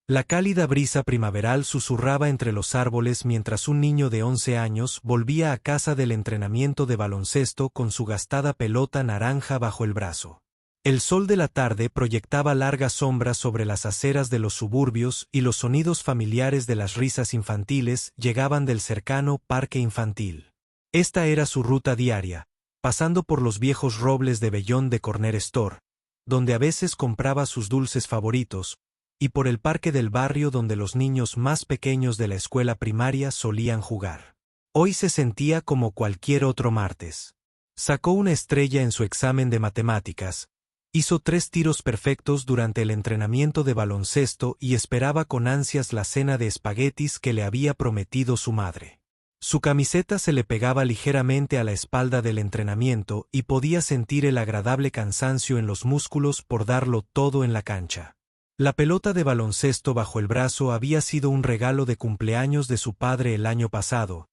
La cálida brisa primaveral susurraba entre los árboles mientras un niño de 11 años volvía a casa del entrenamiento de baloncesto con su gastada pelota naranja bajo el brazo. El sol de la tarde proyectaba largas sombras sobre las aceras de los suburbios y los sonidos familiares de las risas infantiles llegaban del cercano parque infantil. Esta era su ruta diaria, pasando por los viejos robles de vellón de Corner Store, donde a veces compraba sus dulces favoritos, y por el parque del barrio donde los niños más pequeños de la escuela primaria solían jugar. Hoy se sentía como cualquier otro martes. Sacó una estrella en su examen de matemáticas, hizo 3 tiros perfectos durante el entrenamiento de baloncesto y esperaba con ansias la cena de espaguetis que le había prometido su madre. Su camiseta se le pegaba ligeramente a la espalda del entrenamiento y podía sentir el agradable cansancio en los músculos por darlo todo en la cancha. La pelota de baloncesto bajo el brazo había sido un regalo de cumpleaños de su padre el año pasado,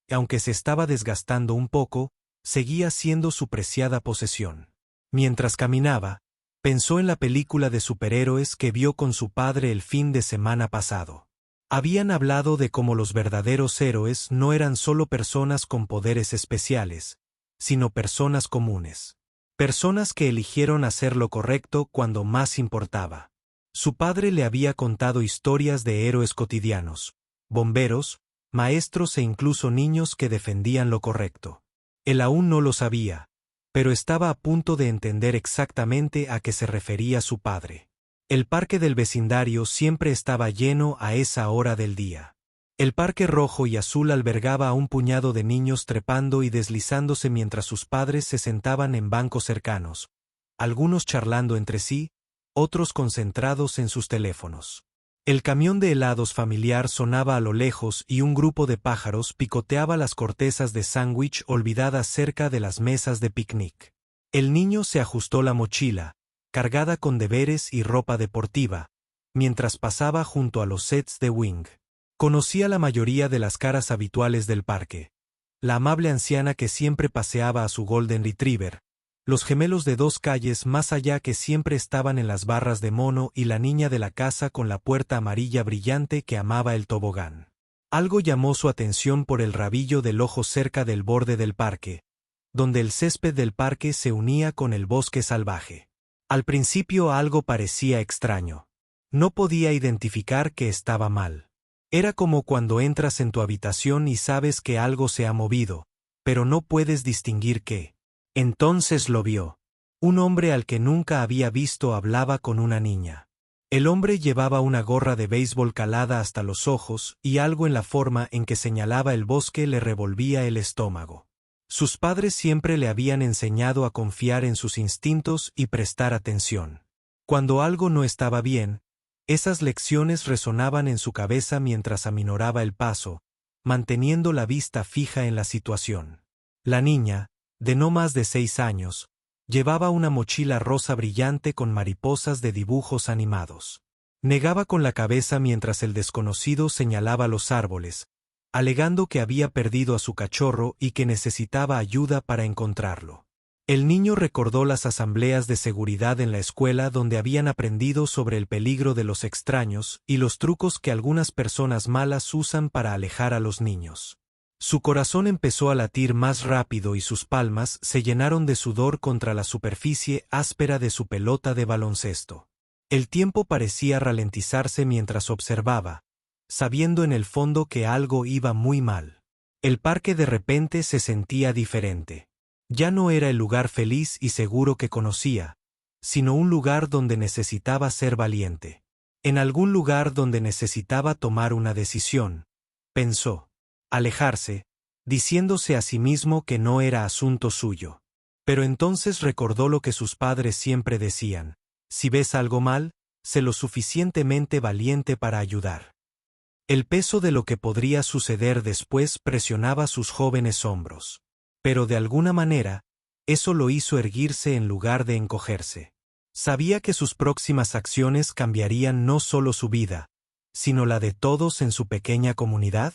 y aunque se estaba desgastando un poco, seguía siendo su preciada posesión. Mientras caminaba, pensó en la película de superhéroes que vio con su padre el fin de semana pasado. Habían hablado de cómo los verdaderos héroes no eran solo personas con poderes especiales, sino personas comunes. Personas que eligieron hacer lo correcto cuando más importaba. Su padre le había contado historias de héroes cotidianos, bomberos, maestros e incluso niños que defendían lo correcto. Él aún no lo sabía, pero estaba a punto de entender exactamente a qué se refería su padre. El parque del vecindario siempre estaba lleno a esa hora del día. El parque rojo y azul albergaba a un puñado de niños trepando y deslizándose mientras sus padres se sentaban en bancos cercanos, algunos charlando entre sí, otros concentrados en sus teléfonos. El camión de helados familiar sonaba a lo lejos y un grupo de pájaros picoteaba las cortezas de sándwich olvidadas cerca de las mesas de picnic. El niño se ajustó la mochila, cargada con deberes y ropa deportiva, mientras pasaba junto a los sets de Wing. Conocía la mayoría de las caras habituales del parque. La amable anciana que siempre paseaba a su Golden Retriever, los gemelos de 2 calles más allá que siempre estaban en las barras de mono y la niña de la casa con la puerta amarilla brillante que amaba el tobogán. Algo llamó su atención por el rabillo del ojo cerca del borde del parque, donde el césped del parque se unía con el bosque salvaje. Al principio algo parecía extraño. No podía identificar que estaba mal. Era como cuando entras en tu habitación y sabes que algo se ha movido, pero no puedes distinguir qué. Entonces lo vio. Un hombre al que nunca había visto hablaba con una niña. El hombre llevaba una gorra de béisbol calada hasta los ojos y algo en la forma en que señalaba el bosque le revolvía el estómago. Sus padres siempre le habían enseñado a confiar en sus instintos y prestar atención. Cuando algo no estaba bien, esas lecciones resonaban en su cabeza mientras aminoraba el paso, manteniendo la vista fija en la situación. La niña, de no más de 6 años, llevaba una mochila rosa brillante con mariposas de dibujos animados. Negaba con la cabeza mientras el desconocido señalaba los árboles, alegando que había perdido a su cachorro y que necesitaba ayuda para encontrarlo. El niño recordó las asambleas de seguridad en la escuela donde habían aprendido sobre el peligro de los extraños y los trucos que algunas personas malas usan para alejar a los niños. Su corazón empezó a latir más rápido y sus palmas se llenaron de sudor contra la superficie áspera de su pelota de baloncesto. El tiempo parecía ralentizarse mientras observaba, sabiendo en el fondo que algo iba muy mal. El parque de repente se sentía diferente. Ya no era el lugar feliz y seguro que conocía, sino un lugar donde necesitaba ser valiente. En algún lugar donde necesitaba tomar una decisión, pensó. Alejarse, diciéndose a sí mismo que no era asunto suyo. Pero entonces recordó lo que sus padres siempre decían: si ves algo mal, sé lo suficientemente valiente para ayudar. El peso de lo que podría suceder después presionaba sus jóvenes hombros. Pero de alguna manera, eso lo hizo erguirse en lugar de encogerse. Sabía que sus próximas acciones cambiarían no solo su vida, sino la de todos en su pequeña comunidad.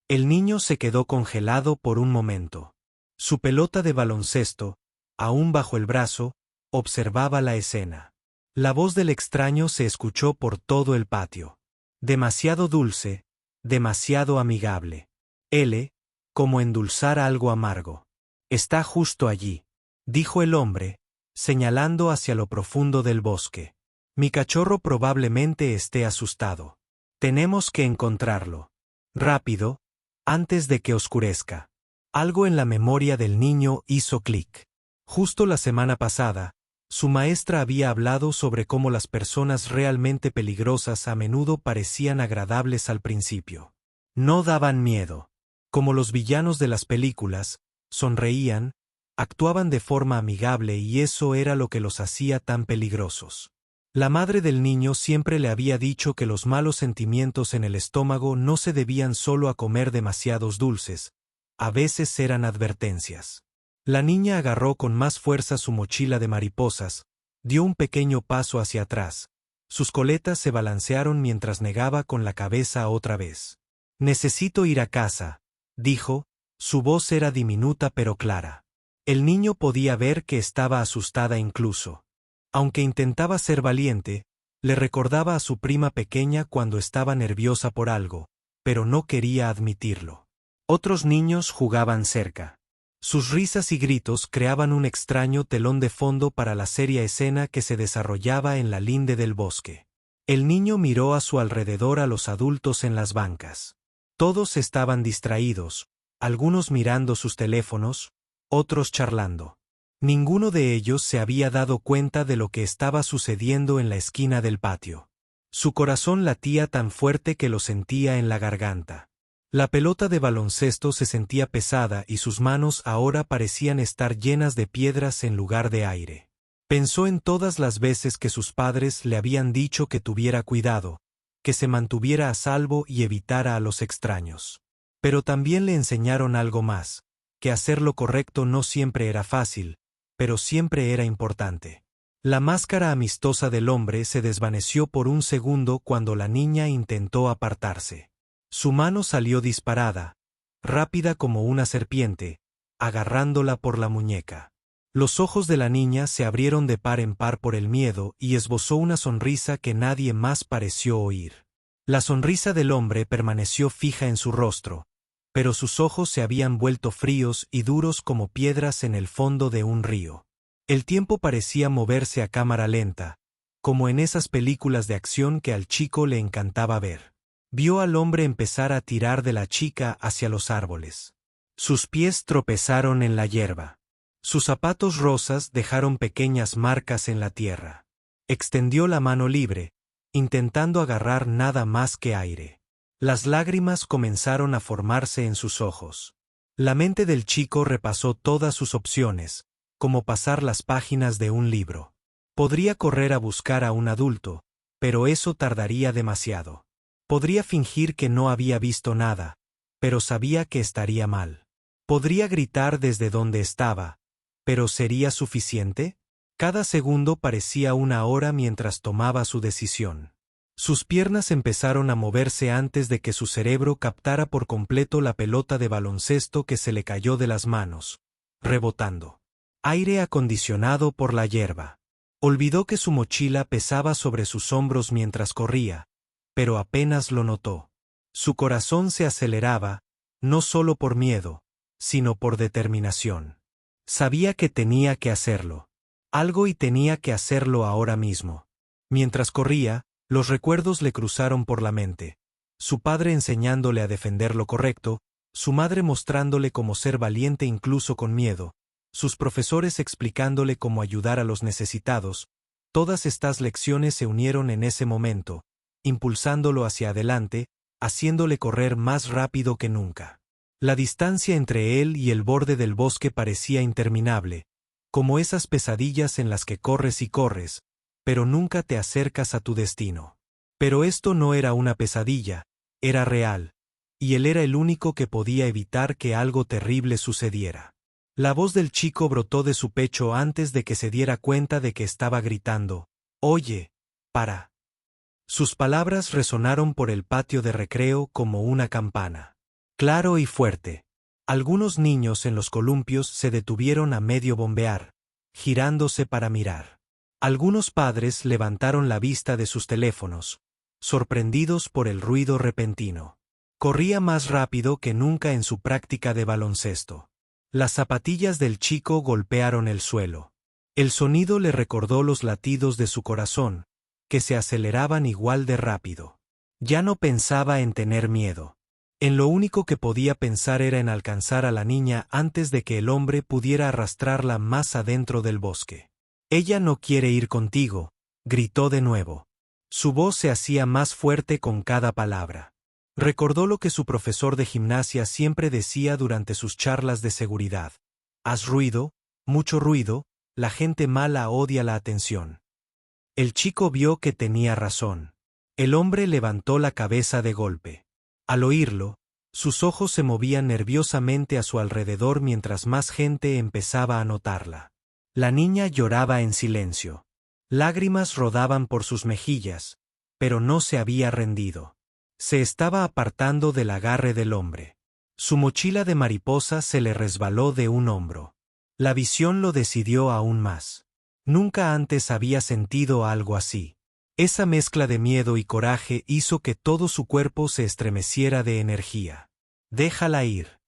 El niño se quedó congelado por un momento. Su pelota de baloncesto, aún bajo el brazo, observaba la escena. La voz del extraño se escuchó por todo el patio. Demasiado dulce, demasiado amigable. L, como endulzar algo amargo. Está justo allí, dijo el hombre, señalando hacia lo profundo del bosque. Mi cachorro probablemente esté asustado. Tenemos que encontrarlo. Rápido, antes de que oscurezca. Algo en la memoria del niño hizo clic. Justo la semana pasada, su maestra había hablado sobre cómo las personas realmente peligrosas a menudo parecían agradables al principio. No daban miedo. Como los villanos de las películas, sonreían, actuaban de forma amigable y eso era lo que los hacía tan peligrosos. La madre del niño siempre le había dicho que los malos sentimientos en el estómago no se debían solo a comer demasiados dulces, a veces eran advertencias. La niña agarró con más fuerza su mochila de mariposas, dio un pequeño paso hacia atrás. Sus coletas se balancearon mientras negaba con la cabeza otra vez. Necesito ir a casa, dijo, su voz era diminuta pero clara. El niño podía ver que estaba asustada incluso. Aunque intentaba ser valiente, le recordaba a su prima pequeña cuando estaba nerviosa por algo, pero no quería admitirlo. Otros niños jugaban cerca. Sus risas y gritos creaban un extraño telón de fondo para la seria escena que se desarrollaba en la linde del bosque. El niño miró a su alrededor a los adultos en las bancas. Todos estaban distraídos, algunos mirando sus teléfonos, otros charlando. Ninguno de ellos se había dado cuenta de lo que estaba sucediendo en la esquina del patio. Su corazón latía tan fuerte que lo sentía en la garganta. La pelota de baloncesto se sentía pesada y sus manos ahora parecían estar llenas de piedras en lugar de aire. Pensó en todas las veces que sus padres le habían dicho que tuviera cuidado, que se mantuviera a salvo y evitara a los extraños. Pero también le enseñaron algo más, que hacer lo correcto no siempre era fácil, pero siempre era importante. La máscara amistosa del hombre se desvaneció por un segundo cuando la niña intentó apartarse. Su mano salió disparada, rápida como una serpiente, agarrándola por la muñeca. Los ojos de la niña se abrieron de par en par por el miedo y esbozó una sonrisa que nadie más pareció oír. La sonrisa del hombre permaneció fija en su rostro, pero sus ojos se habían vuelto fríos y duros como piedras en el fondo de un río. El tiempo parecía moverse a cámara lenta, como en esas películas de acción que al chico le encantaba ver. Vio al hombre empezar a tirar de la chica hacia los árboles. Sus pies tropezaron en la hierba. Sus zapatos rosas dejaron pequeñas marcas en la tierra. Extendió la mano libre, intentando agarrar nada más que aire. Las lágrimas comenzaron a formarse en sus ojos. La mente del chico repasó todas sus opciones, como pasar las páginas de un libro. Podría correr a buscar a un adulto, pero eso tardaría demasiado. Podría fingir que no había visto nada, pero sabía que estaría mal. Podría gritar desde donde estaba, pero ¿sería suficiente? Cada segundo parecía una hora mientras tomaba su decisión. Sus piernas empezaron a moverse antes de que su cerebro captara por completo la pelota de baloncesto que se le cayó de las manos, rebotando. Aire acondicionado por la hierba. Olvidó que su mochila pesaba sobre sus hombros mientras corría, pero apenas lo notó. Su corazón se aceleraba, no solo por miedo, sino por determinación. Sabía que tenía que hacerlo. Algo y tenía que hacerlo ahora mismo. Mientras corría, los recuerdos le cruzaron por la mente. Su padre enseñándole a defender lo correcto, su madre mostrándole cómo ser valiente incluso con miedo, sus profesores explicándole cómo ayudar a los necesitados. Todas estas lecciones se unieron en ese momento, impulsándolo hacia adelante, haciéndole correr más rápido que nunca. La distancia entre él y el borde del bosque parecía interminable, como esas pesadillas en las que corres y corres, pero nunca te acercas a tu destino. Pero esto no era una pesadilla, era real, y él era el único que podía evitar que algo terrible sucediera. La voz del chico brotó de su pecho antes de que se diera cuenta de que estaba gritando, «Oye, para». Sus palabras resonaron por el patio de recreo como una campana. Claro y fuerte. Algunos niños en los columpios se detuvieron a medio bombear, girándose para mirar. Algunos padres levantaron la vista de sus teléfonos, sorprendidos por el ruido repentino. Corría más rápido que nunca en su práctica de baloncesto. Las zapatillas del chico golpearon el suelo. El sonido le recordó los latidos de su corazón, que se aceleraban igual de rápido. Ya no pensaba en tener miedo. En lo único que podía pensar era en alcanzar a la niña antes de que el hombre pudiera arrastrarla más adentro del bosque. «Ella no quiere ir contigo», gritó de nuevo. Su voz se hacía más fuerte con cada palabra. Recordó lo que su profesor de gimnasia siempre decía durante sus charlas de seguridad. «Haz ruido, mucho ruido, la gente mala odia la atención». El chico vio que tenía razón. El hombre levantó la cabeza de golpe. Al oírlo, sus ojos se movían nerviosamente a su alrededor mientras más gente empezaba a notarla. La niña lloraba en silencio. Lágrimas rodaban por sus mejillas, pero no se había rendido. Se estaba apartando del agarre del hombre. Su mochila de mariposa se le resbaló de un hombro. La visión lo decidió aún más. Nunca antes había sentido algo así. Esa mezcla de miedo y coraje hizo que todo su cuerpo se estremeciera de energía. «Déjala ir».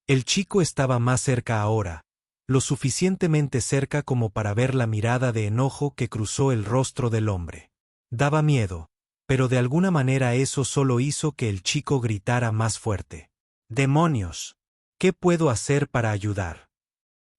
El chico estaba más cerca ahora, lo suficientemente cerca como para ver la mirada de enojo que cruzó el rostro del hombre. Daba miedo, pero de alguna manera eso solo hizo que el chico gritara más fuerte. «¡Demonios! ¿Qué puedo hacer para ayudar?».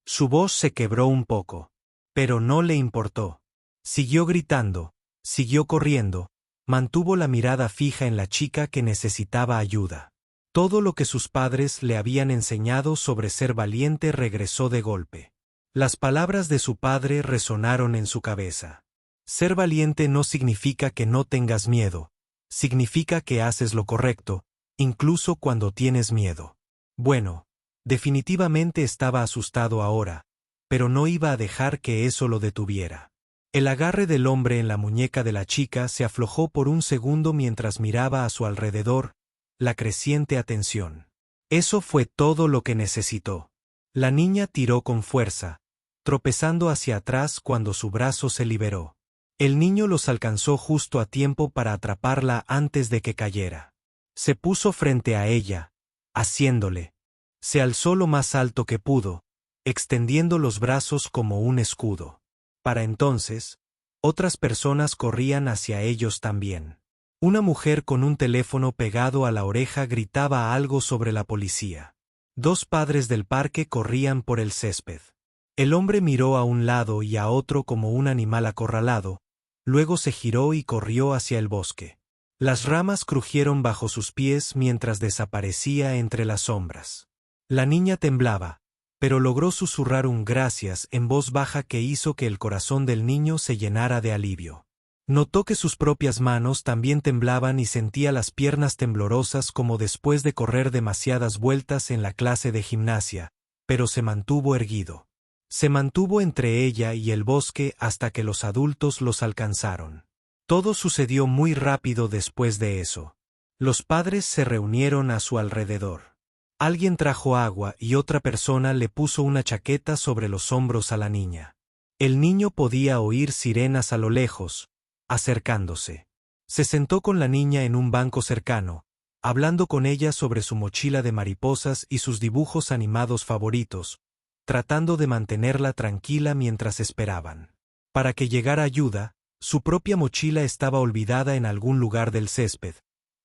Su voz se quebró un poco, pero no le importó. Siguió gritando, siguió corriendo, mantuvo la mirada fija en la chica que necesitaba ayuda. Todo lo que sus padres le habían enseñado sobre ser valiente regresó de golpe. Las palabras de su padre resonaron en su cabeza. Ser valiente no significa que no tengas miedo, significa que haces lo correcto, incluso cuando tienes miedo. Bueno, definitivamente estaba asustado ahora, pero no iba a dejar que eso lo detuviera. El agarre del hombre en la muñeca de la chica se aflojó por un segundo mientras miraba a su alrededor, la creciente atención. Eso fue todo lo que necesitó. La niña tiró con fuerza, tropezando hacia atrás cuando su brazo se liberó. El niño los alcanzó justo a tiempo para atraparla antes de que cayera. Se puso frente a ella, haciéndole. Se alzó lo más alto que pudo, extendiendo los brazos como un escudo. Para entonces, otras personas corrían hacia ellos también. Una mujer con un teléfono pegado a la oreja gritaba algo sobre la policía. Dos padres del parque corrían por el césped. El hombre miró a un lado y a otro como un animal acorralado, luego se giró y corrió hacia el bosque. Las ramas crujieron bajo sus pies mientras desaparecía entre las sombras. La niña temblaba, pero logró susurrar un gracias en voz baja que hizo que el corazón del niño se llenara de alivio. Notó que sus propias manos también temblaban y sentía las piernas temblorosas como después de correr demasiadas vueltas en la clase de gimnasia, pero se mantuvo erguido. Se mantuvo entre ella y el bosque hasta que los adultos los alcanzaron. Todo sucedió muy rápido después de eso. Los padres se reunieron a su alrededor. Alguien trajo agua y otra persona le puso una chaqueta sobre los hombros a la niña. El niño podía oír sirenas a lo lejos, acercándose. Se sentó con la niña en un banco cercano, hablando con ella sobre su mochila de mariposas y sus dibujos animados favoritos, tratando de mantenerla tranquila mientras esperaban. Para que llegara ayuda, su propia mochila estaba olvidada en algún lugar del césped,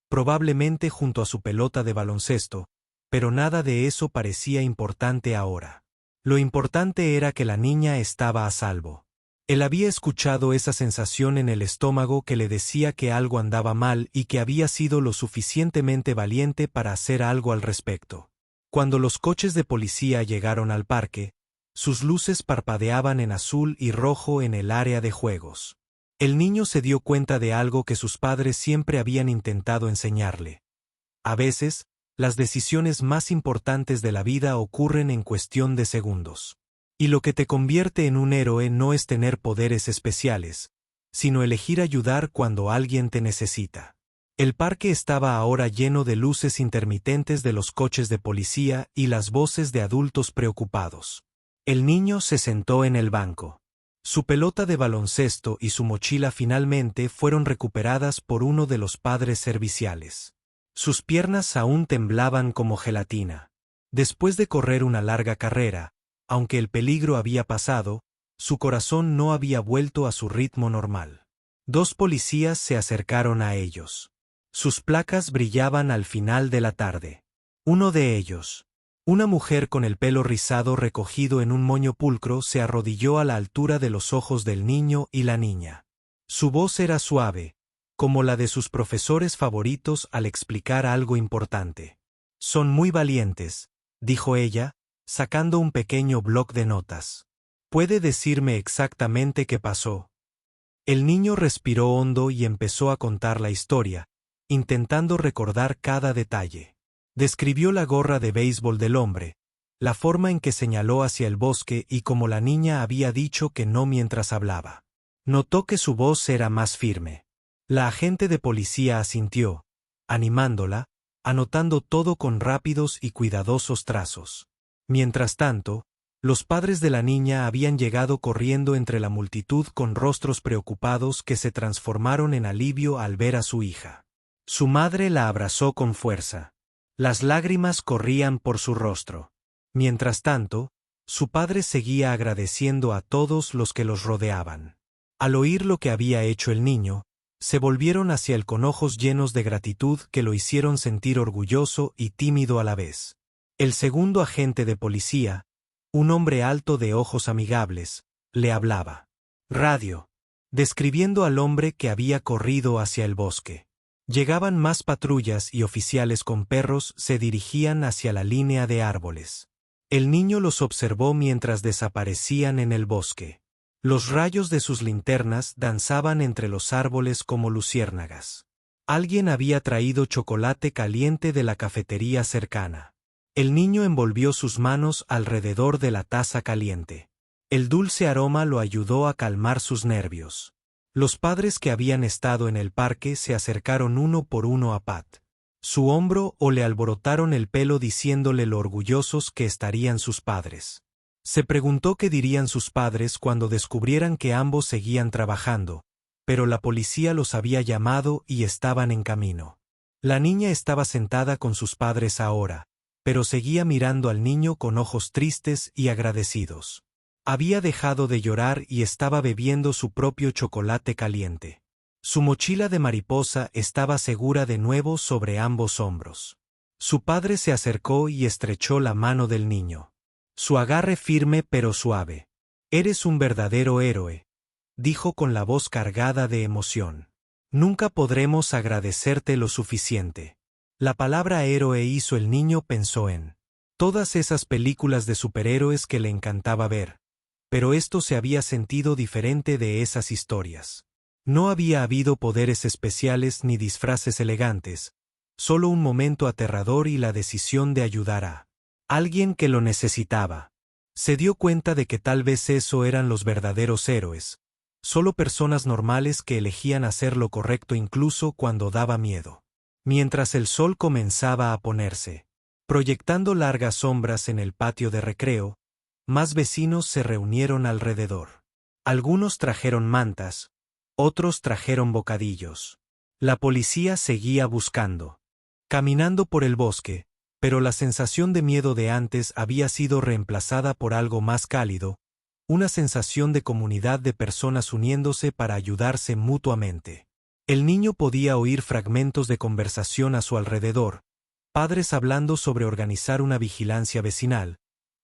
probablemente junto a su pelota de baloncesto, pero nada de eso parecía importante ahora. Lo importante era que la niña estaba a salvo. Él había escuchado esa sensación en el estómago que le decía que algo andaba mal y que había sido lo suficientemente valiente para hacer algo al respecto. Cuando los coches de policía llegaron al parque, sus luces parpadeaban en azul y rojo en el área de juegos. El niño se dio cuenta de algo que sus padres siempre habían intentado enseñarle. A veces, las decisiones más importantes de la vida ocurren en cuestión de segundos. Y lo que te convierte en un héroe no es tener poderes especiales, sino elegir ayudar cuando alguien te necesita. El parque estaba ahora lleno de luces intermitentes de los coches de policía y las voces de adultos preocupados. El niño se sentó en el banco. Su pelota de baloncesto y su mochila finalmente fueron recuperadas por uno de los padres serviciales. Sus piernas aún temblaban como gelatina. Después de correr una larga carrera, aunque el peligro había pasado, su corazón no había vuelto a su ritmo normal. 2 policías se acercaron a ellos. Sus placas brillaban al final de la tarde. Uno de ellos, una mujer con el pelo rizado recogido en un moño pulcro, se arrodilló a la altura de los ojos del niño y la niña. Su voz era suave, como la de sus profesores favoritos al explicar algo importante. «Son muy valientes», dijo ella, sacando un pequeño bloc de notas. «¿Puede decirme exactamente qué pasó?» El niño respiró hondo y empezó a contar la historia, intentando recordar cada detalle. Describió la gorra de béisbol del hombre, la forma en que señaló hacia el bosque y cómo la niña había dicho que no mientras hablaba. Notó que su voz era más firme. La agente de policía asintió, animándola, anotando todo con rápidos y cuidadosos trazos. Mientras tanto, los padres de la niña habían llegado corriendo entre la multitud con rostros preocupados que se transformaron en alivio al ver a su hija. Su madre la abrazó con fuerza. Las lágrimas corrían por su rostro. Mientras tanto, su padre seguía agradeciendo a todos los que los rodeaban. Al oír lo que había hecho el niño, se volvieron hacia él con ojos llenos de gratitud que lo hicieron sentir orgulloso y tímido a la vez. El segundo agente de policía, un hombre alto de ojos amigables, le hablaba. Radio. Describiendo al hombre que había corrido hacia el bosque. Llegaban más patrullas y oficiales con perros se dirigían hacia la línea de árboles. El niño los observó mientras desaparecían en el bosque. Los rayos de sus linternas danzaban entre los árboles como luciérnagas. Alguien había traído chocolate caliente de la cafetería cercana. El niño envolvió sus manos alrededor de la taza caliente. El dulce aroma lo ayudó a calmar sus nervios. Los padres que habían estado en el parque se acercaron uno por uno a Pat. Su hombro o le alborotaron el pelo diciéndole lo orgullosos que estarían sus padres. Se preguntó qué dirían sus padres cuando descubrieran que ambos seguían trabajando, pero la policía los había llamado y estaban en camino. La niña estaba sentada con sus padres ahora, pero seguía mirando al niño con ojos tristes y agradecidos. Había dejado de llorar y estaba bebiendo su propio chocolate caliente. Su mochila de mariposa estaba segura de nuevo sobre ambos hombros. Su padre se acercó y estrechó la mano del niño. Su agarre firme pero suave. «Eres un verdadero héroe», dijo con la voz cargada de emoción. «Nunca podremos agradecerte lo suficiente». La palabra héroe hizo el niño pensó en todas esas películas de superhéroes que le encantaba ver. Pero esto se había sentido diferente de esas historias. No había habido poderes especiales ni disfraces elegantes, solo un momento aterrador y la decisión de ayudar a alguien que lo necesitaba. Se dio cuenta de que tal vez eso eran los verdaderos héroes, solo personas normales que elegían hacer lo correcto incluso cuando daba miedo. Mientras el sol comenzaba a ponerse, proyectando largas sombras en el patio de recreo, más vecinos se reunieron alrededor. Algunos trajeron mantas, otros trajeron bocadillos. La policía seguía buscando, caminando por el bosque, pero la sensación de miedo de antes había sido reemplazada por algo más cálido, una sensación de comunidad de personas uniéndose para ayudarse mutuamente. El niño podía oír fragmentos de conversación a su alrededor, padres hablando sobre organizar una vigilancia vecinal,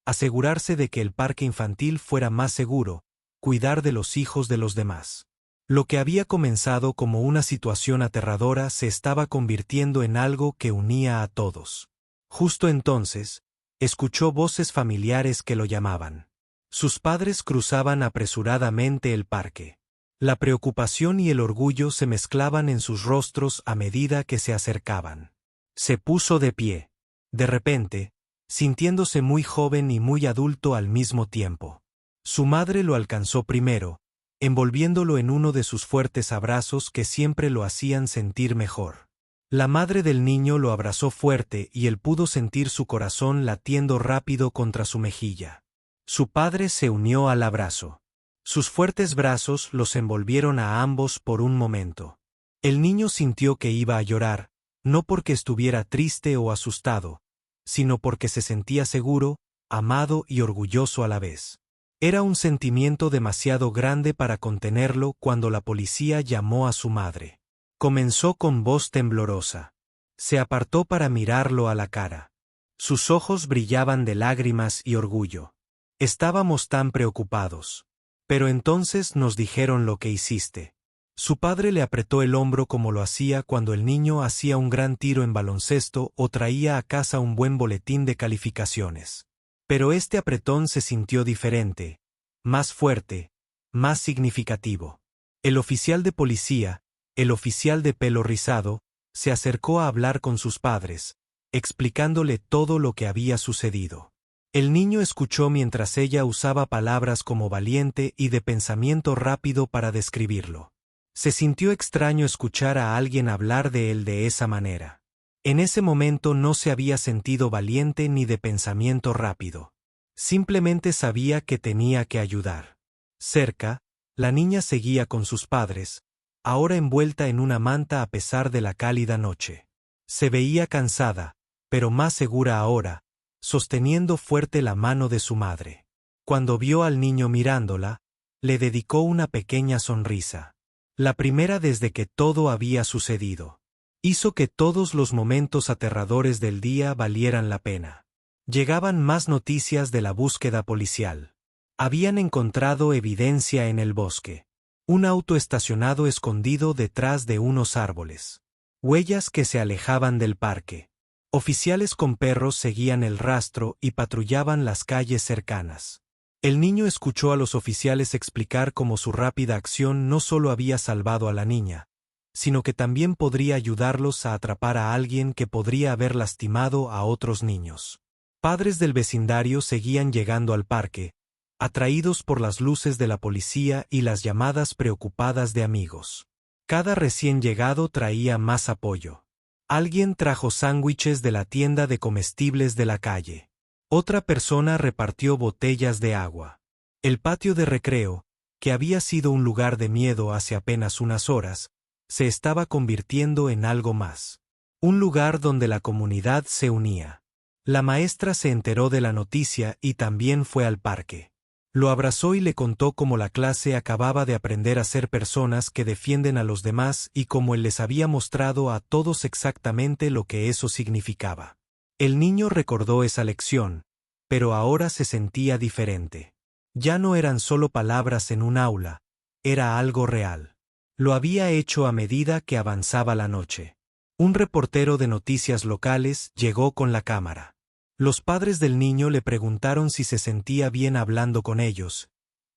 asegurarse de que el parque infantil fuera más seguro, cuidar de los hijos de los demás. Lo que había comenzado como una situación aterradora se estaba convirtiendo en algo que unía a todos. Justo entonces, escuchó voces familiares que lo llamaban. Sus padres cruzaban apresuradamente el parque. La preocupación y el orgullo se mezclaban en sus rostros a medida que se acercaban. Se puso de pie. De repente, sintiéndose muy joven y muy adulto al mismo tiempo. Su madre lo alcanzó primero, envolviéndolo en uno de sus fuertes abrazos que siempre lo hacían sentir mejor. La madre del niño lo abrazó fuerte y él pudo sentir su corazón latiendo rápido contra su mejilla. Su padre se unió al abrazo. Sus fuertes brazos los envolvieron a ambos por un momento. El niño sintió que iba a llorar, no porque estuviera triste o asustado, sino porque se sentía seguro, amado y orgulloso a la vez. Era un sentimiento demasiado grande para contenerlo cuando la policía llamó a su madre. Comenzó con voz temblorosa. Se apartó para mirarlo a la cara. Sus ojos brillaban de lágrimas y orgullo. Estábamos tan preocupados. Pero entonces nos dijeron lo que hiciste. Su padre le apretó el hombro como lo hacía cuando el niño hacía un gran tiro en baloncesto o traía a casa un buen boletín de calificaciones. Pero este apretón se sintió diferente, más fuerte, más significativo. El oficial de policía, el oficial de pelo rizado, se acercó a hablar con sus padres, explicándole todo lo que había sucedido. El niño escuchó mientras ella usaba palabras como valiente y de pensamiento rápido para describirlo. Se sintió extraño escuchar a alguien hablar de él de esa manera. En ese momento no se había sentido valiente ni de pensamiento rápido. Simplemente sabía que tenía que ayudar. Cerca, la niña seguía con sus padres, ahora envuelta en una manta a pesar de la cálida noche. Se veía cansada, pero más segura ahora, sosteniendo fuerte la mano de su madre. Cuando vio al niño mirándola, le dedicó una pequeña sonrisa. La primera desde que todo había sucedido. Hizo que todos los momentos aterradores del día valieran la pena. Llegaban más noticias de la búsqueda policial. Habían encontrado evidencia en el bosque. Un auto estacionado escondido detrás de unos árboles. Huellas que se alejaban del parque. Oficiales con perros seguían el rastro y patrullaban las calles cercanas. El niño escuchó a los oficiales explicar cómo su rápida acción no solo había salvado a la niña, sino que también podría ayudarlos a atrapar a alguien que podría haber lastimado a otros niños. Padres del vecindario seguían llegando al parque, atraídos por las luces de la policía y las llamadas preocupadas de amigos. Cada recién llegado traía más apoyo. Alguien trajo sándwiches de la tienda de comestibles de la calle. Otra persona repartió botellas de agua. El patio de recreo, que había sido un lugar de miedo hace apenas unas horas, se estaba convirtiendo en algo más. Un lugar donde la comunidad se unía. La maestra se enteró de la noticia y también fue al parque. Lo abrazó y le contó cómo la clase acababa de aprender a ser personas que defienden a los demás y cómo él les había mostrado a todos exactamente lo que eso significaba. El niño recordó esa lección, pero ahora se sentía diferente. Ya no eran solo palabras en un aula, era algo real. Lo había hecho a medida que avanzaba la noche. Un reportero de noticias locales llegó con la cámara. Los padres del niño le preguntaron si se sentía bien hablando con ellos,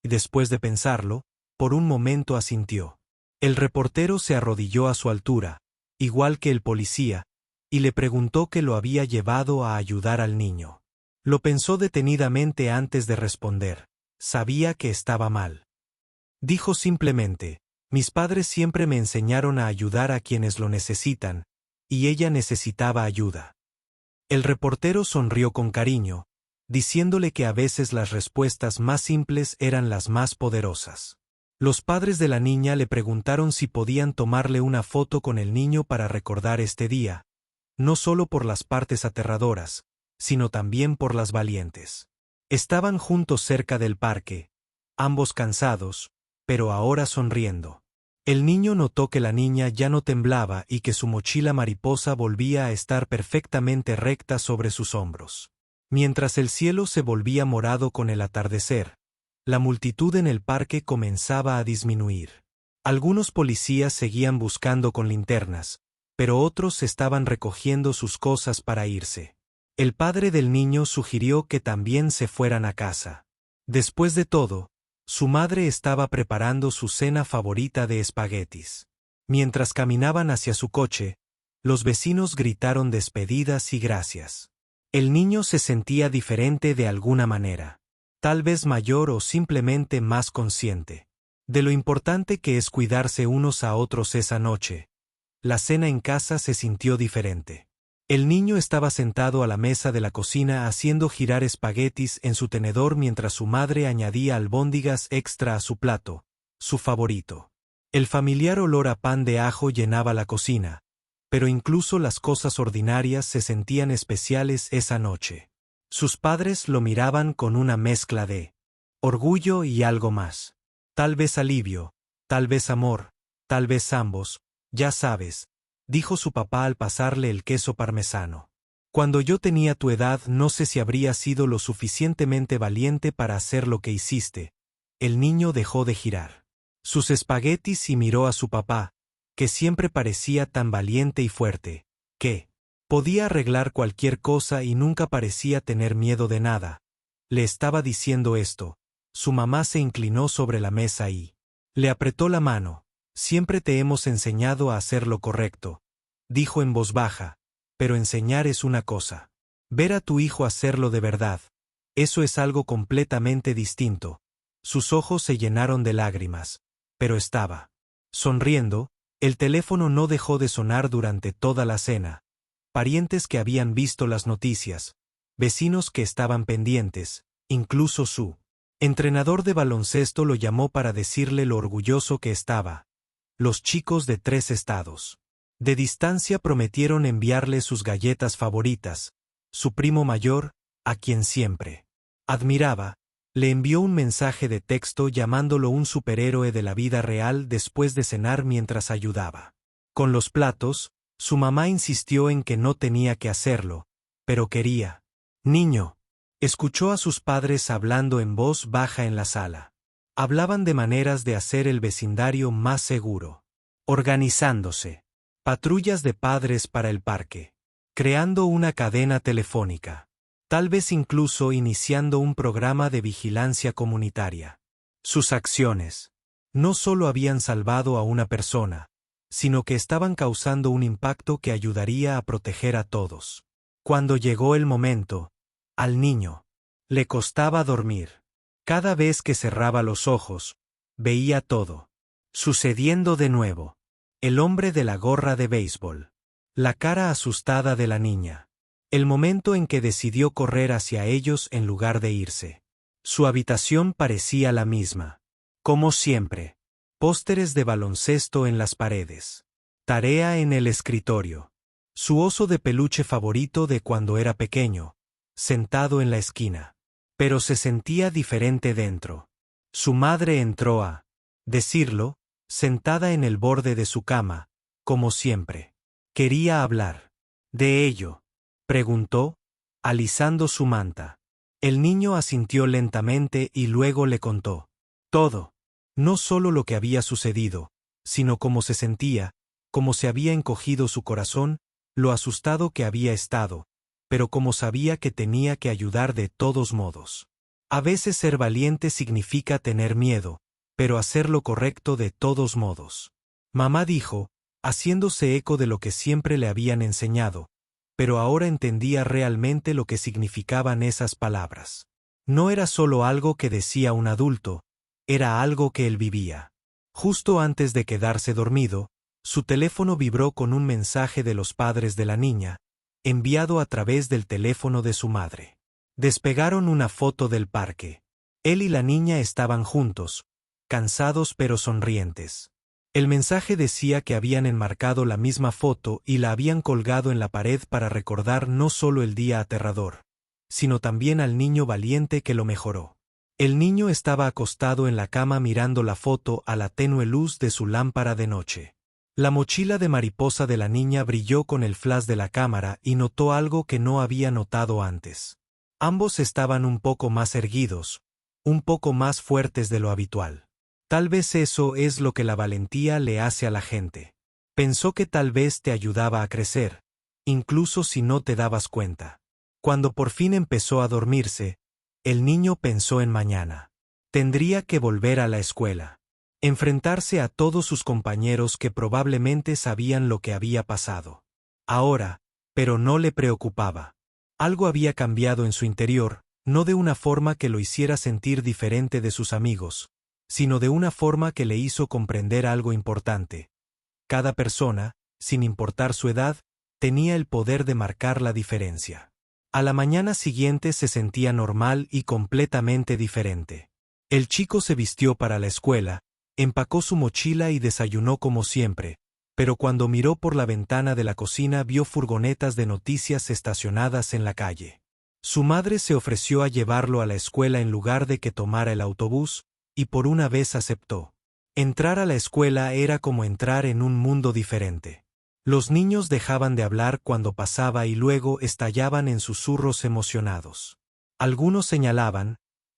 y después de pensarlo, por un momento asintió. El reportero se arrodilló a su altura, igual que el policía, y le preguntó qué lo había llevado a ayudar al niño. Lo pensó detenidamente antes de responder. Sabía que estaba mal. Dijo simplemente, mis padres siempre me enseñaron a ayudar a quienes lo necesitan, y ella necesitaba ayuda. El reportero sonrió con cariño, diciéndole que a veces las respuestas más simples eran las más poderosas. Los padres de la niña le preguntaron si podían tomarle una foto con el niño para recordar este día, no solo por las partes aterradoras, sino también por las valientes. Estaban juntos cerca del parque, ambos cansados, pero ahora sonriendo. El niño notó que la niña ya no temblaba y que su mochila mariposa volvía a estar perfectamente recta sobre sus hombros. Mientras el cielo se volvía morado con el atardecer, la multitud en el parque comenzaba a disminuir. Algunos policías seguían buscando con linternas, pero otros estaban recogiendo sus cosas para irse. El padre del niño sugirió que también se fueran a casa. Después de todo, su madre estaba preparando su cena favorita de espaguetis. Mientras caminaban hacia su coche, los vecinos gritaron despedidas y gracias. El niño se sentía diferente de alguna manera, tal vez mayor o simplemente más consciente, de lo importante que es cuidarse unos a otros esa noche. La cena en casa se sintió diferente. El niño estaba sentado a la mesa de la cocina haciendo girar espaguetis en su tenedor mientras su madre añadía albóndigas extra a su plato, su favorito. El familiar olor a pan de ajo llenaba la cocina, pero incluso las cosas ordinarias se sentían especiales esa noche. Sus padres lo miraban con una mezcla de orgullo y algo más. Tal vez alivio, tal vez amor, tal vez ambos, ya sabes, dijo su papá al pasarle el queso parmesano. Cuando yo tenía tu edad no sé si habría sido lo suficientemente valiente para hacer lo que hiciste. El niño dejó de girar sus espaguetis y miró a su papá, que siempre parecía tan valiente y fuerte, que podía arreglar cualquier cosa y nunca parecía tener miedo de nada. Le estaba diciendo esto. Su mamá se inclinó sobre la mesa y le apretó la mano. Siempre te hemos enseñado a hacer lo correcto, dijo en voz baja, pero enseñar es una cosa. Ver a tu hijo hacerlo de verdad, eso es algo completamente distinto. Sus ojos se llenaron de lágrimas, pero estaba sonriendo. El teléfono no dejó de sonar durante toda la cena. Parientes que habían visto las noticias, vecinos que estaban pendientes, incluso su entrenador de baloncesto lo llamó para decirle lo orgulloso que estaba. Los chicos de 3 estados de distancia prometieron enviarle sus galletas favoritas. Su primo mayor, a quien siempre admiraba, le envió un mensaje de texto llamándolo un superhéroe de la vida real después de cenar mientras ayudaba con los platos. Su mamá insistió en que no tenía que hacerlo, pero quería. Niño. Escuchó a sus padres hablando en voz baja en la sala. Hablaban de maneras de hacer el vecindario más seguro. Organizándose. Patrullas de padres para el parque. Creando una cadena telefónica. Tal vez incluso iniciando un programa de vigilancia comunitaria. Sus acciones no solo habían salvado a una persona, sino que estaban causando un impacto que ayudaría a proteger a todos. Cuando llegó el momento, al niño le costaba dormir. Cada vez que cerraba los ojos, veía todo sucediendo de nuevo. El hombre de la gorra de béisbol. La cara asustada de la niña. El momento en que decidió correr hacia ellos en lugar de irse. Su habitación parecía la misma. Como siempre. Pósteres de baloncesto en las paredes. Tarea en el escritorio. Su oso de peluche favorito de cuando era pequeño, sentado en la esquina. Pero se sentía diferente dentro. Su madre entró a decirlo, sentada en el borde de su cama, como siempre. Quería hablar. ¿De ello?, preguntó, alisando su manta. El niño asintió lentamente y luego le contó todo. No solo lo que había sucedido, sino cómo se sentía, cómo se había encogido su corazón, lo asustado que había estado, pero cómo sabía que tenía que ayudar de todos modos. A veces ser valiente significa tener miedo, pero hacer lo correcto de todos modos. Mamá dijo, haciéndose eco de lo que siempre le habían enseñado, pero ahora entendía realmente lo que significaban esas palabras. No era solo algo que decía un adulto, era algo que él vivía. Justo antes de quedarse dormido, su teléfono vibró con un mensaje de los padres de la niña, enviado a través del teléfono de su madre. Despegaron una foto del parque. Él y la niña estaban juntos, cansados pero sonrientes. El mensaje decía que habían enmarcado la misma foto y la habían colgado en la pared para recordar no solo el día aterrador, sino también al niño valiente que lo mejoró. El niño estaba acostado en la cama mirando la foto a la tenue luz de su lámpara de noche. La mochila de mariposa de la niña brilló con el flash de la cámara y notó algo que no había notado antes. Ambos estaban un poco más erguidos, un poco más fuertes de lo habitual. Tal vez eso es lo que la valentía le hace a la gente. Pensó que tal vez te ayudaba a crecer, incluso si no te dabas cuenta. Cuando por fin empezó a dormirse, el niño pensó en mañana. Tendría que volver a la escuela. Enfrentarse a todos sus compañeros que probablemente sabían lo que había pasado. Ahora, pero no le preocupaba. Algo había cambiado en su interior, no de una forma que lo hiciera sentir diferente de sus amigos, sino de una forma que le hizo comprender algo importante. Cada persona, sin importar su edad, tenía el poder de marcar la diferencia. A la mañana siguiente se sentía normal y completamente diferente. El chico se vistió para la escuela, empacó su mochila y desayunó como siempre, pero cuando miró por la ventana de la cocina vio furgonetas de noticias estacionadas en la calle. Su madre se ofreció a llevarlo a la escuela en lugar de que tomara el autobús, y por una vez aceptó. Entrar a la escuela era como entrar en un mundo diferente. Los niños dejaban de hablar cuando pasaba y luego estallaban en susurros emocionados. Algunos señalaban,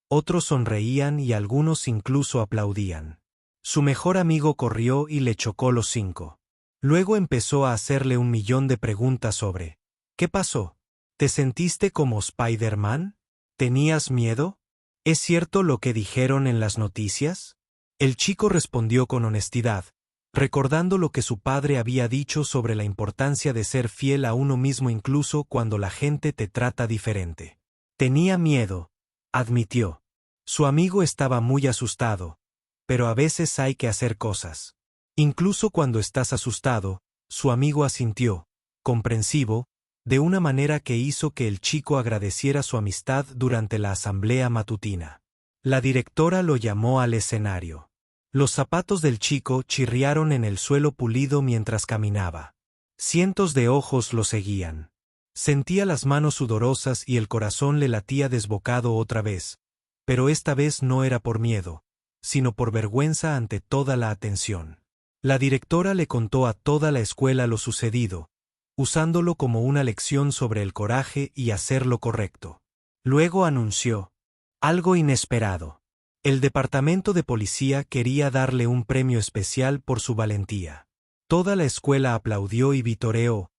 otros sonreían y algunos incluso aplaudían. Su mejor amigo corrió y le chocó los 5. Luego empezó a hacerle 1.000.000 de preguntas sobre: ¿qué pasó? ¿Te sentiste como Spider-Man? ¿Tenías miedo? ¿Es cierto lo que dijeron en las noticias? El chico respondió con honestidad, recordando lo que su padre había dicho sobre la importancia de ser fiel a uno mismo incluso cuando la gente te trata diferente. Tenía miedo, admitió. Su amigo estaba muy asustado, pero a veces hay que hacer cosas. Incluso cuando estás asustado, su amigo asintió, comprensivo, de una manera que hizo que el chico agradeciera su amistad durante la asamblea matutina. La directora lo llamó al escenario. Los zapatos del chico chirriaron en el suelo pulido mientras caminaba. Cientos de ojos lo seguían. Sentía las manos sudorosas y el corazón le latía desbocado otra vez, pero esta vez no era por miedo, sino por vergüenza ante toda la atención. La directora le contó a toda la escuela lo sucedido, usándolo como una lección sobre el coraje y hacer lo correcto. Luego anunció algo inesperado. El departamento de policía quería darle un premio especial por su valentía. Toda la escuela aplaudió y vitoreó,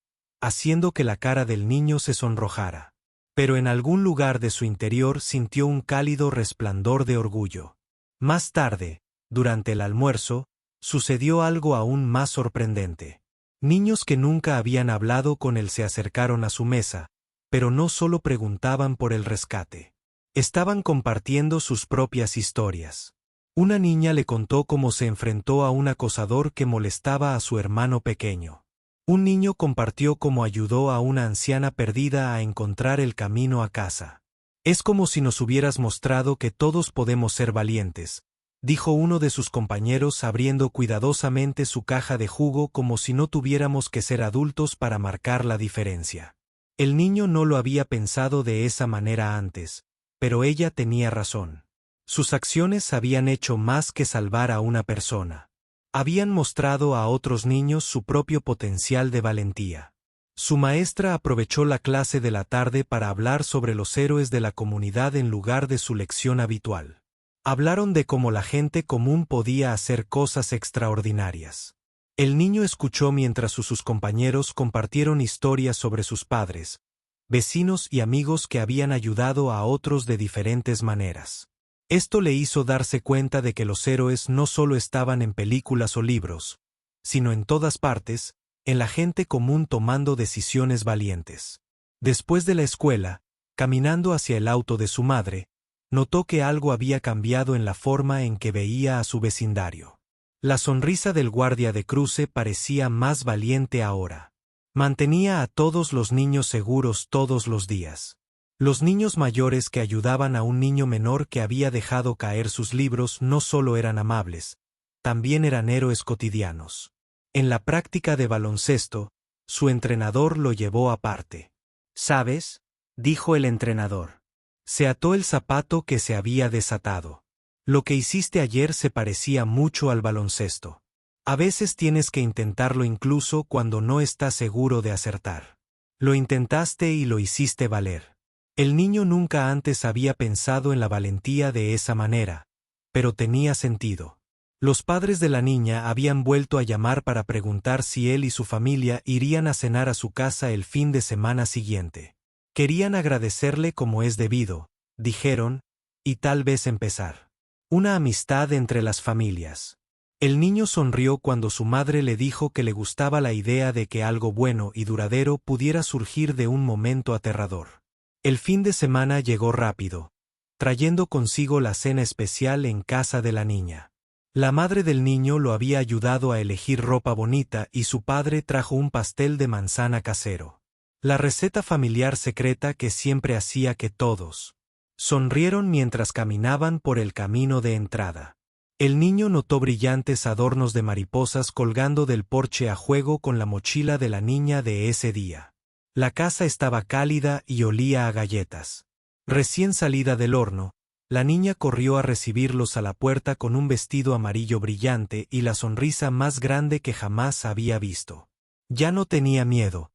haciendo que la cara del niño se sonrojara. Pero en algún lugar de su interior sintió un cálido resplandor de orgullo. Más tarde, durante el almuerzo, sucedió algo aún más sorprendente. Niños que nunca habían hablado con él se acercaron a su mesa, pero no solo preguntaban por el rescate. Estaban compartiendo sus propias historias. Una niña le contó cómo se enfrentó a un acosador que molestaba a su hermano pequeño. Un niño compartió cómo ayudó a una anciana perdida a encontrar el camino a casa. Es como si nos hubieras mostrado que todos podemos ser valientes, dijo uno de sus compañeros abriendo cuidadosamente su caja de jugo como si no tuviéramos que ser adultos para marcar la diferencia. El niño no lo había pensado de esa manera antes, pero ella tenía razón. Sus acciones habían hecho más que salvar a una persona. Habían mostrado a otros niños su propio potencial de valentía. Su maestra aprovechó la clase de la tarde para hablar sobre los héroes de la comunidad en lugar de su lección habitual. Hablaron de cómo la gente común podía hacer cosas extraordinarias. El niño escuchó mientras sus compañeros compartieron historias sobre sus padres, vecinos y amigos que habían ayudado a otros de diferentes maneras. Esto le hizo darse cuenta de que los héroes no solo estaban en películas o libros, sino en todas partes, en la gente común tomando decisiones valientes. Después de la escuela, caminando hacia el auto de su madre, notó que algo había cambiado en la forma en que veía a su vecindario. La sonrisa del guardia de cruce parecía más valiente ahora. Mantenía a todos los niños seguros todos los días. Los niños mayores que ayudaban a un niño menor que había dejado caer sus libros no solo eran amables, también eran héroes cotidianos. En la práctica de baloncesto, su entrenador lo llevó aparte. «¿Sabes?», dijo el entrenador. Se ató el zapato que se había desatado. «Lo que hiciste ayer se parecía mucho al baloncesto. A veces tienes que intentarlo incluso cuando no estás seguro de acertar. Lo intentaste y lo hiciste valer». El niño nunca antes había pensado en la valentía de esa manera, pero tenía sentido. Los padres de la niña habían vuelto a llamar para preguntar si él y su familia irían a cenar a su casa el fin de semana siguiente. Querían agradecerle como es debido, dijeron, y tal vez empezar una amistad entre las familias. El niño sonrió cuando su madre le dijo que le gustaba la idea de que algo bueno y duradero pudiera surgir de un momento aterrador. El fin de semana llegó rápido, trayendo consigo la cena especial en casa de la niña. La madre del niño lo había ayudado a elegir ropa bonita y su padre trajo un pastel de manzana casero. La receta familiar secreta que siempre hacía que todos sonrieron mientras caminaban por el camino de entrada. El niño notó brillantes adornos de mariposas colgando del porche a juego con la mochila de la niña de ese día. La casa estaba cálida y olía a galletas. Recién salida del horno, la niña corrió a recibirlos a la puerta con un vestido amarillo brillante y la sonrisa más grande que jamás había visto. Ya no tenía miedo.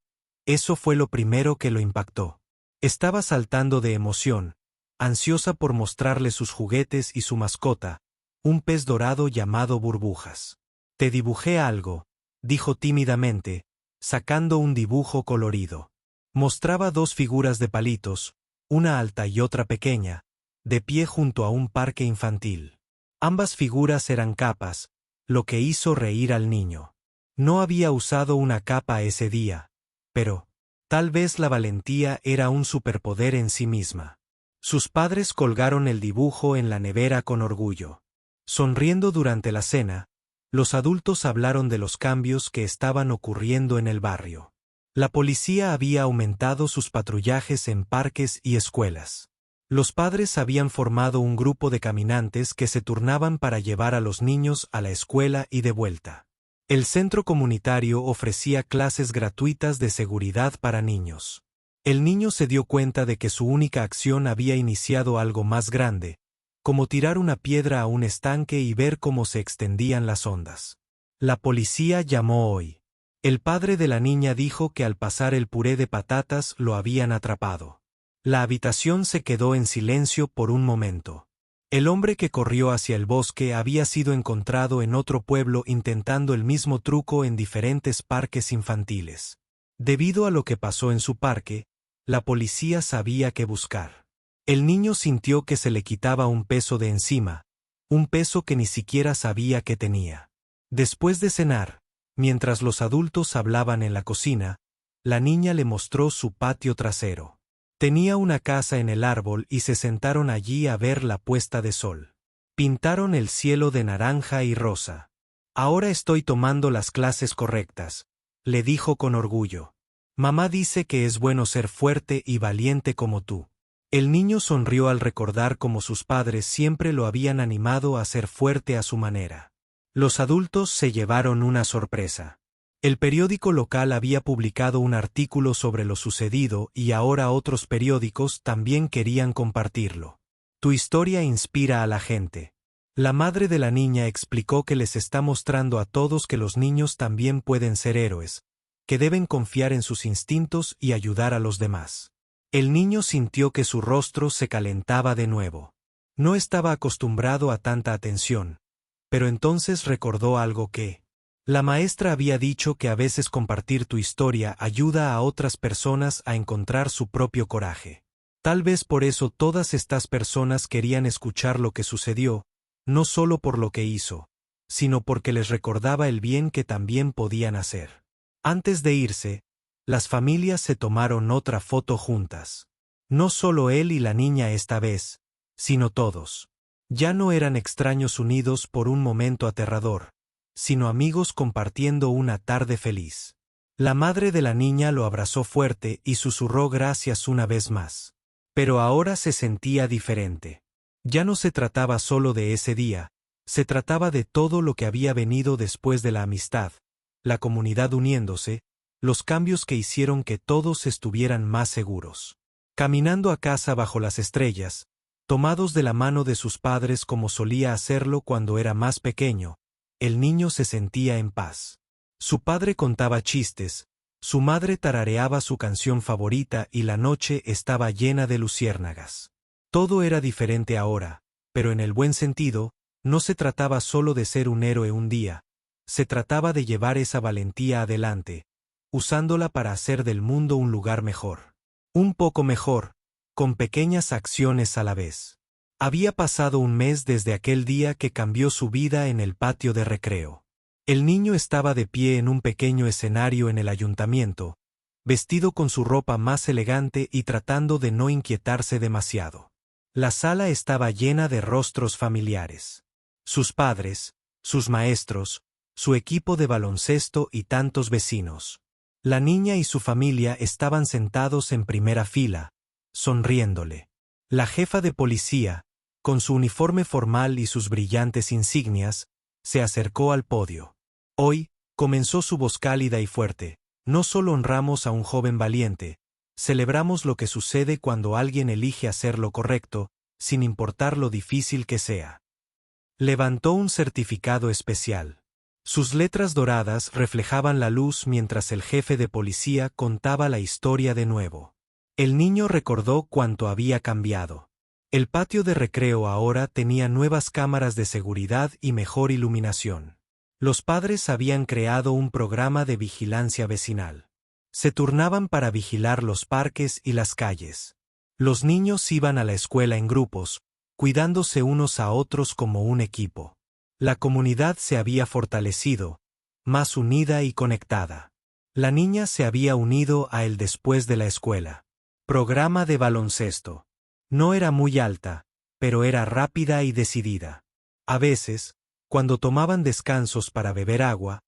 Eso fue lo primero que lo impactó. Estaba saltando de emoción, ansiosa por mostrarle sus juguetes y su mascota, un pez dorado llamado Burbujas. «Te dibujé algo», dijo tímidamente, sacando un dibujo colorido. Mostraba dos figuras de palitos, una alta y otra pequeña, de pie junto a un parque infantil. Ambas figuras eran capas, lo que hizo reír al niño. No había usado una capa ese día, pero tal vez la valentía era un superpoder en sí misma. Sus padres colgaron el dibujo en la nevera con orgullo. Sonriendo durante la cena, los adultos hablaron de los cambios que estaban ocurriendo en el barrio. La policía había aumentado sus patrullajes en parques y escuelas. Los padres habían formado un grupo de caminantes que se turnaban para llevar a los niños a la escuela y de vuelta. El centro comunitario ofrecía clases gratuitas de seguridad para niños. El niño se dio cuenta de que su única acción había iniciado algo más grande, como tirar una piedra a un estanque y ver cómo se extendían las ondas. La policía llamó hoy. El padre de la niña dijo que al pasar el puré de patatas lo habían atrapado. La habitación se quedó en silencio por un momento. El hombre que corrió hacia el bosque había sido encontrado en otro pueblo intentando el mismo truco en diferentes parques infantiles. Debido a lo que pasó en su parque, la policía sabía qué buscar. El niño sintió que se le quitaba un peso de encima, un peso que ni siquiera sabía que tenía. Después de cenar, mientras los adultos hablaban en la cocina, la niña le mostró su patio trasero. Tenía una casa en el árbol y se sentaron allí a ver la puesta de sol. Pintaron el cielo de naranja y rosa. «Ahora estoy tomando las clases correctas», le dijo con orgullo. «Mamá dice que es bueno ser fuerte y valiente como tú». El niño sonrió al recordar cómo sus padres siempre lo habían animado a ser fuerte a su manera. Los adultos se llevaron una sorpresa. El periódico local había publicado un artículo sobre lo sucedido y ahora otros periódicos también querían compartirlo. «Tu historia inspira a la gente». La madre de la niña explicó que les está mostrando a todos que los niños también pueden ser héroes, que deben confiar en sus instintos y ayudar a los demás. El niño sintió que su rostro se calentaba de nuevo. No estaba acostumbrado a tanta atención, pero entonces recordó algo que la maestra había dicho, que a veces compartir tu historia ayuda a otras personas a encontrar su propio coraje. Tal vez por eso todas estas personas querían escuchar lo que sucedió, no solo por lo que hizo, sino porque les recordaba el bien que también podían hacer. Antes de irse, las familias se tomaron otra foto juntas. No solo él y la niña esta vez, sino todos. Ya no eran extraños unidos por un momento aterrador, sino amigos compartiendo una tarde feliz. La madre de la niña lo abrazó fuerte y susurró gracias una vez más. Pero ahora se sentía diferente. Ya no se trataba solo de ese día, se trataba de todo lo que había venido después de la amistad, la comunidad uniéndose, los cambios que hicieron que todos estuvieran más seguros. Caminando a casa bajo las estrellas, tomados de la mano de sus padres como solía hacerlo cuando era más pequeño, el niño se sentía en paz. Su padre contaba chistes, su madre tarareaba su canción favorita y la noche estaba llena de luciérnagas. Todo era diferente ahora, pero en el buen sentido, no se trataba solo de ser un héroe un día, se trataba de llevar esa valentía adelante, usándola para hacer del mundo un lugar mejor. Un poco mejor, con pequeñas acciones a la vez. Había pasado un mes desde aquel día que cambió su vida en el patio de recreo. El niño estaba de pie en un pequeño escenario en el ayuntamiento, vestido con su ropa más elegante y tratando de no inquietarse demasiado. La sala estaba llena de rostros familiares. Sus padres, sus maestros, su equipo de baloncesto y tantos vecinos. La niña y su familia estaban sentados en primera fila, sonriéndole. La jefa de policía, con su uniforme formal y sus brillantes insignias, se acercó al podio. Hoy, comenzó su voz cálida y fuerte, no solo honramos a un joven valiente, celebramos lo que sucede cuando alguien elige hacer lo correcto, sin importar lo difícil que sea. Levantó un certificado especial. Sus letras doradas reflejaban la luz mientras el jefe de policía contaba la historia de nuevo. El niño recordó cuánto había cambiado. El patio de recreo ahora tenía nuevas cámaras de seguridad y mejor iluminación. Los padres habían creado un programa de vigilancia vecinal. Se turnaban para vigilar los parques y las calles. Los niños iban a la escuela en grupos, cuidándose unos a otros como un equipo. La comunidad se había fortalecido, más unida y conectada. La niña se había unido a él después de la escuela. Programa de baloncesto. No era muy alta, pero era rápida y decidida. A veces, cuando tomaban descansos para beber agua,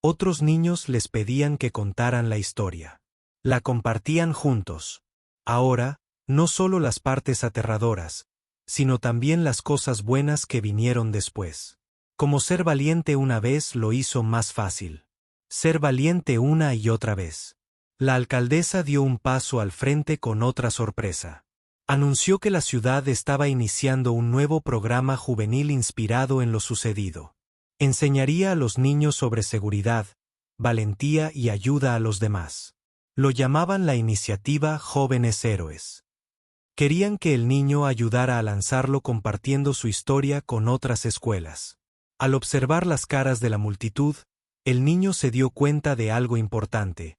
otros niños les pedían que contaran la historia. La compartían juntos. Ahora, no solo las partes aterradoras, sino también las cosas buenas que vinieron después. Como ser valiente una vez lo hizo más fácil. Ser valiente una y otra vez. La alcaldesa dio un paso al frente con otra sorpresa. Anunció que la ciudad estaba iniciando un nuevo programa juvenil inspirado en lo sucedido. Enseñaría a los niños sobre seguridad, valentía y ayuda a los demás. Lo llamaban la iniciativa Jóvenes Héroes. Querían que el niño ayudara a lanzarlo compartiendo su historia con otras escuelas. Al observar las caras de la multitud, el niño se dio cuenta de algo importante.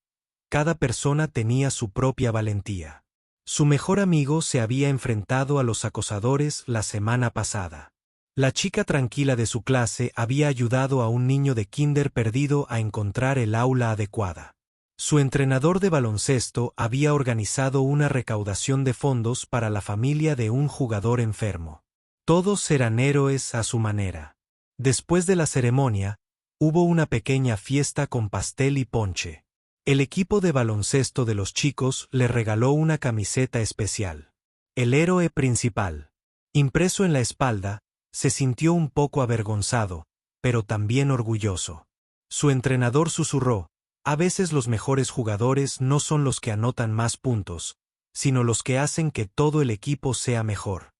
Cada persona tenía su propia valentía. Su mejor amigo se había enfrentado a los acosadores la semana pasada. La chica tranquila de su clase había ayudado a un niño de kinder perdido a encontrar el aula adecuada. Su entrenador de baloncesto había organizado una recaudación de fondos para la familia de un jugador enfermo. Todos eran héroes a su manera. Después de la ceremonia, hubo una pequeña fiesta con pastel y ponche. El equipo de baloncesto de los chicos le regaló una camiseta especial. El héroe principal. Impreso en la espalda, se sintió un poco avergonzado, pero también orgulloso. Su entrenador susurró: a veces los mejores jugadores no son los que anotan más puntos, sino los que hacen que todo el equipo sea mejor.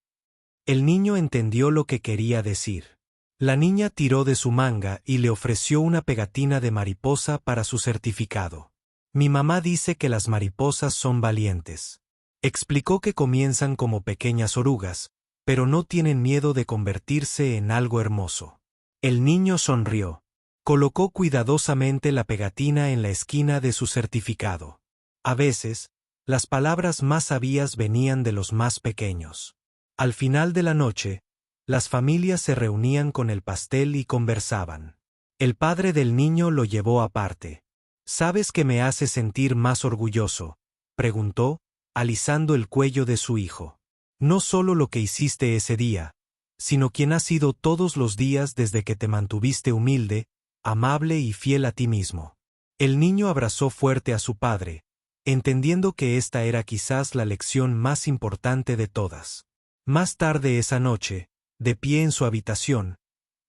El niño entendió lo que quería decir. La niña tiró de su manga y le ofreció una pegatina de mariposa para su certificado. Mi mamá dice que las mariposas son valientes. Explicó que comienzan como pequeñas orugas, pero no tienen miedo de convertirse en algo hermoso. El niño sonrió. Colocó cuidadosamente la pegatina en la esquina de su certificado. A veces, las palabras más sabias venían de los más pequeños. Al final de la noche, las familias se reunían con el pastel y conversaban. El padre del niño lo llevó aparte. ¿Sabes qué me hace sentir más orgulloso?, preguntó, alisando el cuello de su hijo. No solo lo que hiciste ese día, sino quien has sido todos los días desde que te mantuviste humilde, amable y fiel a ti mismo. El niño abrazó fuerte a su padre, entendiendo que esta era quizás la lección más importante de todas. Más tarde esa noche, de pie en su habitación,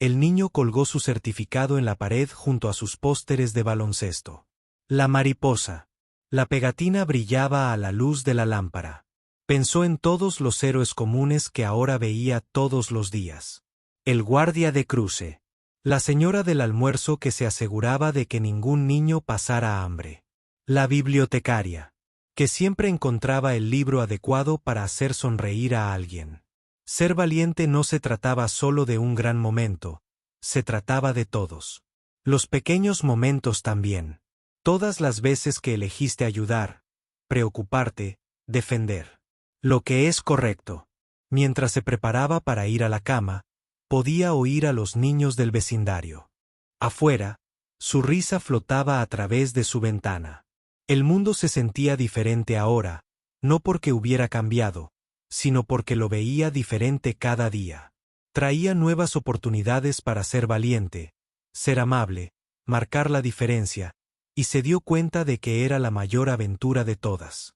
el niño colgó su certificado en la pared junto a sus pósteres de baloncesto. La mariposa. La pegatina brillaba a la luz de la lámpara. Pensó en todos los héroes comunes que ahora veía todos los días. El guardia de cruce. La señora del almuerzo que se aseguraba de que ningún niño pasara hambre. La bibliotecaria, que siempre encontraba el libro adecuado para hacer sonreír a alguien. Ser valiente no se trataba solo de un gran momento, se trataba de todos. Los pequeños momentos también. Todas las veces que elegiste ayudar, preocuparte, defender lo que es correcto. Mientras se preparaba para ir a la cama, podía oír a los niños del vecindario. Afuera, su risa flotaba a través de su ventana. El mundo se sentía diferente ahora, no porque hubiera cambiado, sino porque lo veía diferente cada día. Traía nuevas oportunidades para ser valiente, ser amable, marcar la diferencia, y se dio cuenta de que era la mayor aventura de todas.